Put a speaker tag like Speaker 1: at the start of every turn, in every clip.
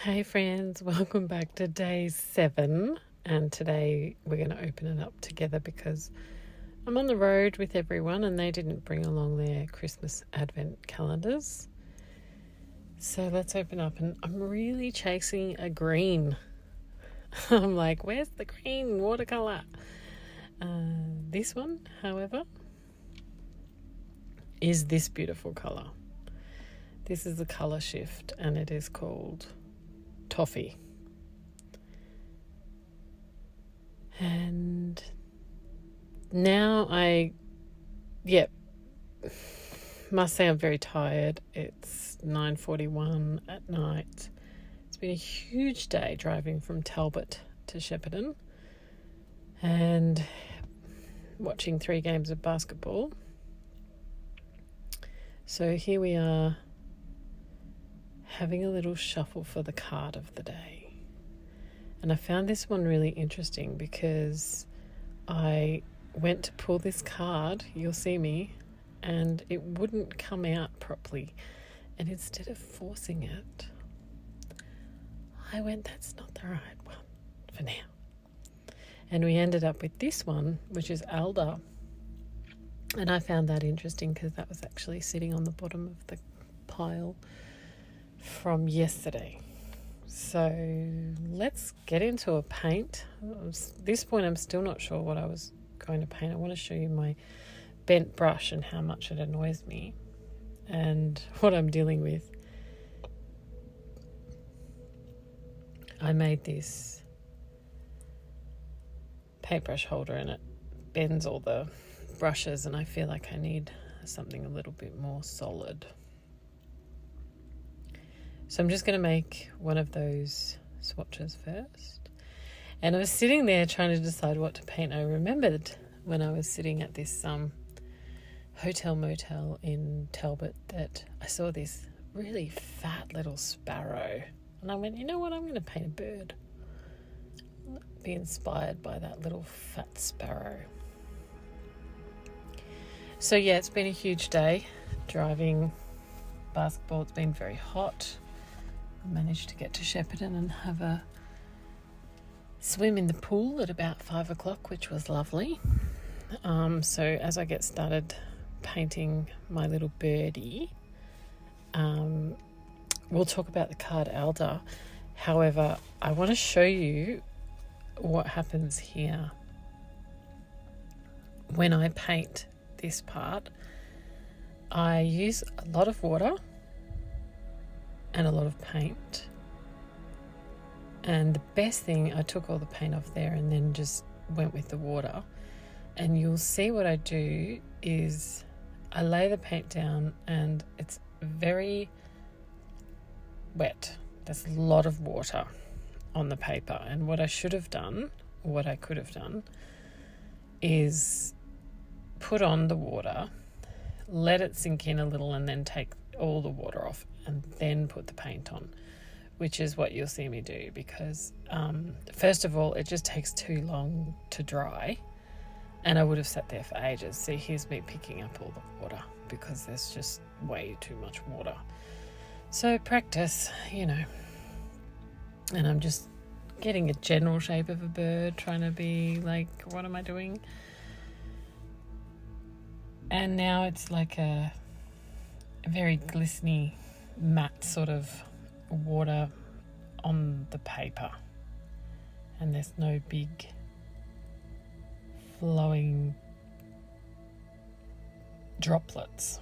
Speaker 1: Hey friends, welcome back to day 7, and today we're going to open it up together because I'm on the road with everyone and they didn't bring along their Christmas advent calendars. So let's open up, and I'm really chasing a green. I'm like, where's the green watercolour? This one, however, is this beautiful colour. This is the colour shift and it is called Toffee. And now must say I'm very tired. It's 9:41 at night. It's been a huge day driving from Talbot to Shepparton and watching 3 games of basketball. So here we are, having a little shuffle for the card of the day. And I found this one really interesting because I went to pull this card, you'll see me, and it wouldn't come out properly. And instead of forcing it, I went, that's not the right one for now. And we ended up with this one, which is Alder. And I found that interesting because that was actually sitting on the bottom of the pile from yesterday. So let's get into a paint. At this point I'm still not sure what I was going to paint. I want to show you my bent brush and how much it annoys me and what I'm dealing with. I made this paintbrush holder and it bends all the brushes, and I feel like I need something a little bit more solid. So I'm just going to make one of those swatches first. And I was sitting there trying to decide what to paint. I remembered when I was sitting at this hotel motel in Talbot that I saw this really fat little sparrow. And I went, you know what, I'm going to paint a bird. Be inspired by that little fat sparrow. So yeah, it's been a huge day driving basketball. It's been very hot. I managed to get to Shepparton and have a swim in the pool at about 5 o'clock, which was lovely. So as I get started painting my little birdie, we'll talk about the card Alder. However, I want to show you what happens here when I paint this part. I use a lot of water and a lot of paint, and the best thing, I took all the paint off there and then just went with the water. And you'll see what I do is I lay the paint down and it's very wet. There's a lot of water on the paper, and what I should have done, or what I could have done, is put on the water, let it sink in a little, and then take all the water off and then put the paint on, which is what you'll see me do, because first of all, it just takes too long to dry and I would have sat there for ages. See, here's me picking up all the water because there's just way too much water. So practice, and I'm just getting a general shape of a bird, trying to be like, what am I doing? And now it's like a very glistening, matte sort of water on the paper, and there's no big flowing droplets.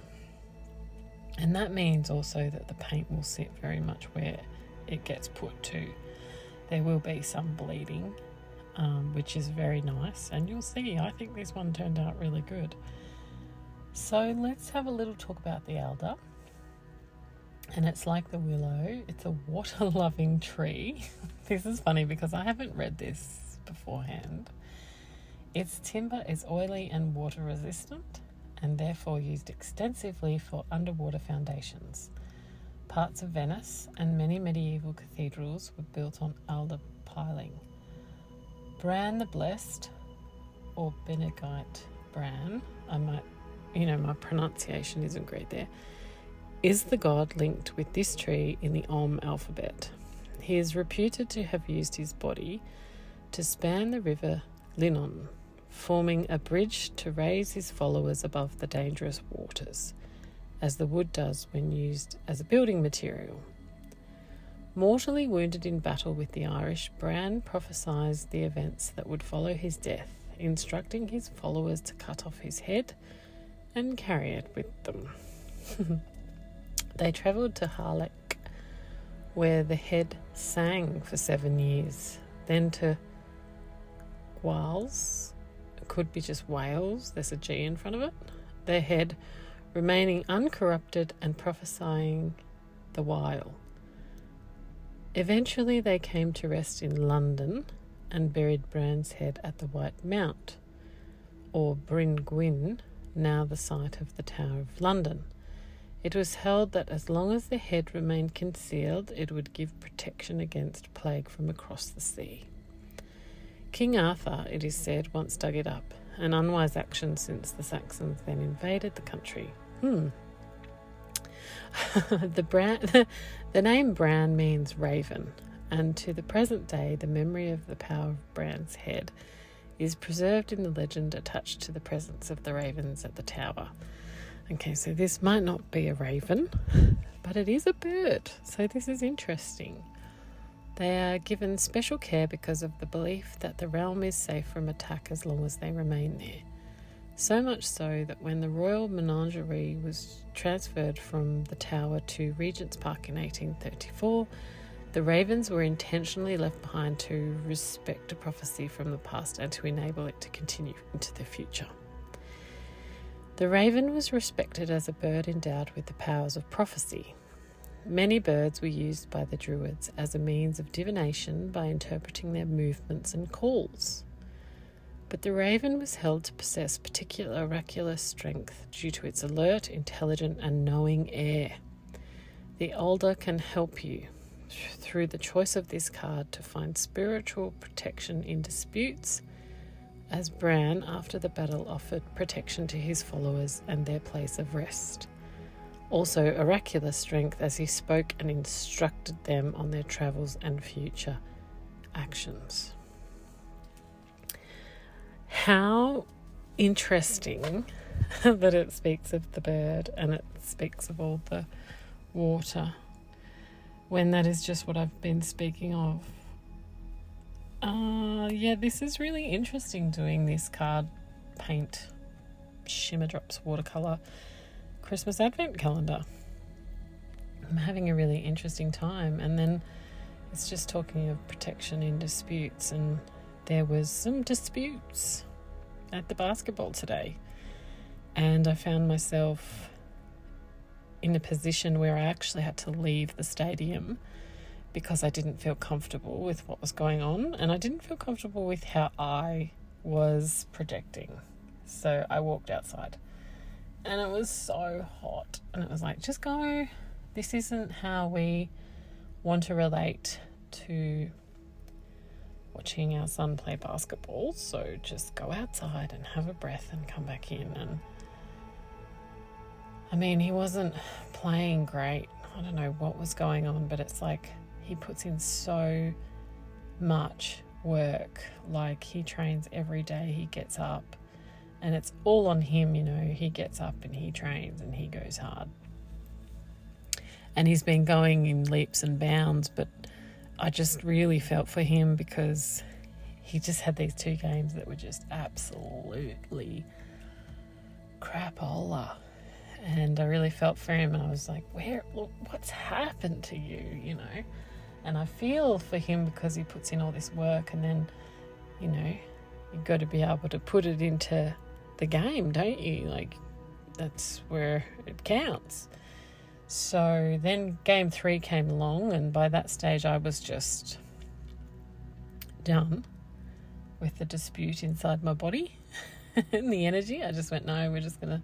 Speaker 1: And that means also that the paint will sit very much where it gets put to. There will be some bleeding, which is very nice, and you'll see, I think this one turned out really good. So let's have a little talk about the Alder. And it's like the willow. It's a water-loving tree. This is funny because I haven't read this beforehand. Its timber is oily and water-resistant and therefore used extensively for underwater foundations. Parts of Venice and many medieval cathedrals were built on alder piling. Bran the Blessed, or Benegite Bran, my pronunciation isn't great there, is the god linked with this tree in the Om alphabet. He is reputed to have used his body to span the river Linon, forming a bridge to raise his followers above the dangerous waters, as the wood does when used as a building material. Mortally wounded in battle with the Irish, Bran prophesied the events that would follow his death, instructing his followers to cut off his head and carry it with them. They travelled to Harlech, where the head sang for 7 years, then to Wales, it could be just Wales, there's a G in front of it, their head remaining uncorrupted and prophesying the while. Eventually they came to rest in London and buried Bran's head at the White Mount, or Bryn Gwyn, now the site of the Tower of London. It was held that as long as the head remained concealed, it would give protection against plague from across the sea. King Arthur, it is said, once dug it up, an unwise action since the Saxons then invaded the country. The name Bran means raven, and to the present day the memory of the power of Bran's head is preserved in the legend attached to the presence of the ravens at the tower. Okay, so this might not be a raven, but it is a bird, so this is interesting. They are given special care because of the belief that the realm is safe from attack as long as they remain there. So much so that when the royal menagerie was transferred from the Tower to Regent's Park in 1834, the ravens were intentionally left behind to respect a prophecy from the past and to enable it to continue into the future. The raven was respected as a bird endowed with the powers of prophecy. Many birds were used by the Druids as a means of divination by interpreting their movements and calls. But the raven was held to possess particular oracular strength due to its alert, intelligent, and knowing air. The Alder can help you, through the choice of this card, to find spiritual protection in disputes, as Bran, after the battle, offered protection to his followers and their place of rest. Also oracular strength as he spoke and instructed them on their travels and future actions. How interesting that it speaks of the bird and it speaks of all the water, when that is just what I've been speaking of. This is really interesting, doing this card paint Shimmer Drops Watercolour Christmas Advent calendar. I'm having a really interesting time, and then it's just talking of protection in disputes, and there was some disputes at the basketball today, and I found myself in a position where I actually had to leave the stadium because I didn't feel comfortable with what was going on, and I didn't feel comfortable with how I was projecting. So I walked outside, and it was so hot, and it was like, just go. This isn't how we want to relate to watching our son play basketball, so just go outside and have a breath and come back in. And I mean, he wasn't playing great. I don't know what was going on, but it's like he puts in so much work. Like, he trains every day, he gets up, and it's all on him, you know. He gets up and he trains and he goes hard. And he's been going in leaps and bounds, but I just really felt for him because he just had these 2 games that were just absolutely crapola. And I really felt for him, and I was like, what's happened to you, you know? And I feel for him because he puts in all this work, and then, you know, you've got to be able to put it into the game, don't you? Like, that's where it counts. So then game 3 came along, and by that stage I was just done with the dispute inside my body and the energy. I just went, no, we're just going to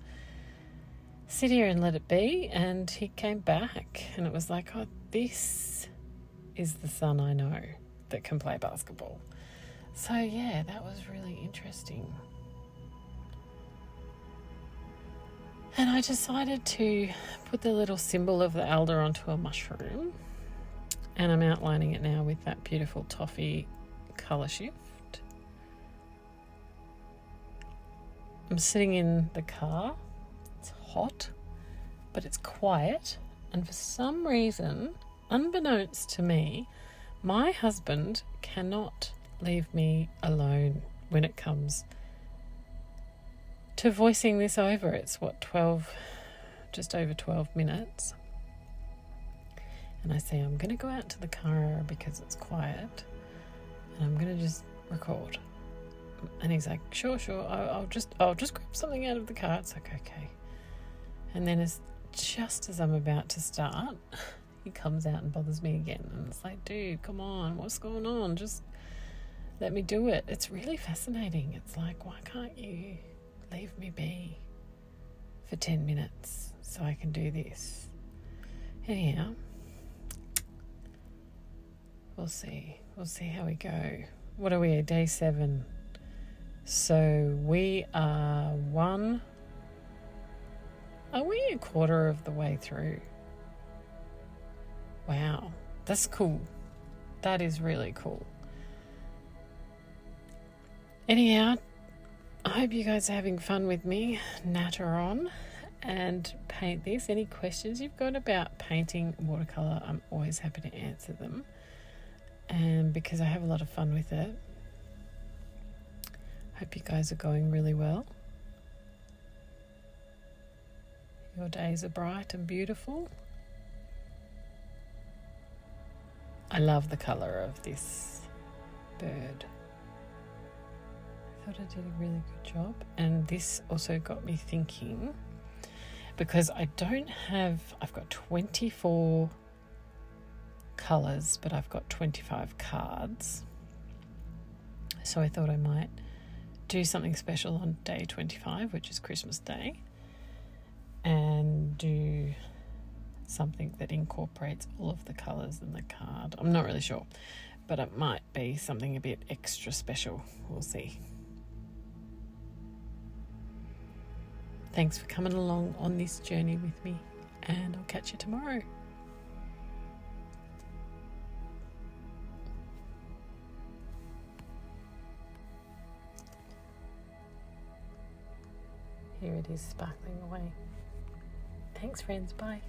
Speaker 1: sit here and let it be. And he came back, and it was like, oh, this is the son I know that can play basketball. So yeah, that was really interesting. And I decided to put the little symbol of the elder onto a mushroom And I'm outlining it now with that beautiful Toffee colour shift. I'm sitting in the car. It's hot, but it's quiet. And for some reason, unbeknownst to me, my husband cannot leave me alone when it comes to voicing this over. It's just over 12 minutes. And I say, I'm going to go out to the car because it's quiet and I'm going to just record. And he's like, sure, I'll just grab something out of the car. It's like, okay. And then just as I'm about to start, he comes out and bothers me again. And it's like, dude, come on, what's going on? Just let me do it. It's really fascinating. It's like, why can't you leave me be for 10 minutes so I can do this? Anyhow, we'll see how we go. What are we, day 7? So we are a quarter of the way through? Wow, that's cool. That is really cool. Anyhow, I hope you guys are having fun with me, natter on and paint this. Any questions you've got about painting watercolour, I'm always happy to answer them. And because I have a lot of fun with it. Hope you guys are going really well. Your days are bright and beautiful. I love the colour of this bird. I thought I did a really good job. And this also got me thinking, because I've got 24 colours, but I've got 25 cards. So I thought I might do something special on day 25, which is Christmas Day, and do something that incorporates all of the colours in the card. I'm not really sure, but it might be something a bit extra special. We'll see. Thanks for coming along on this journey with me, and I'll catch you tomorrow. Here it is, sparkling away. Thanks, friends. Bye.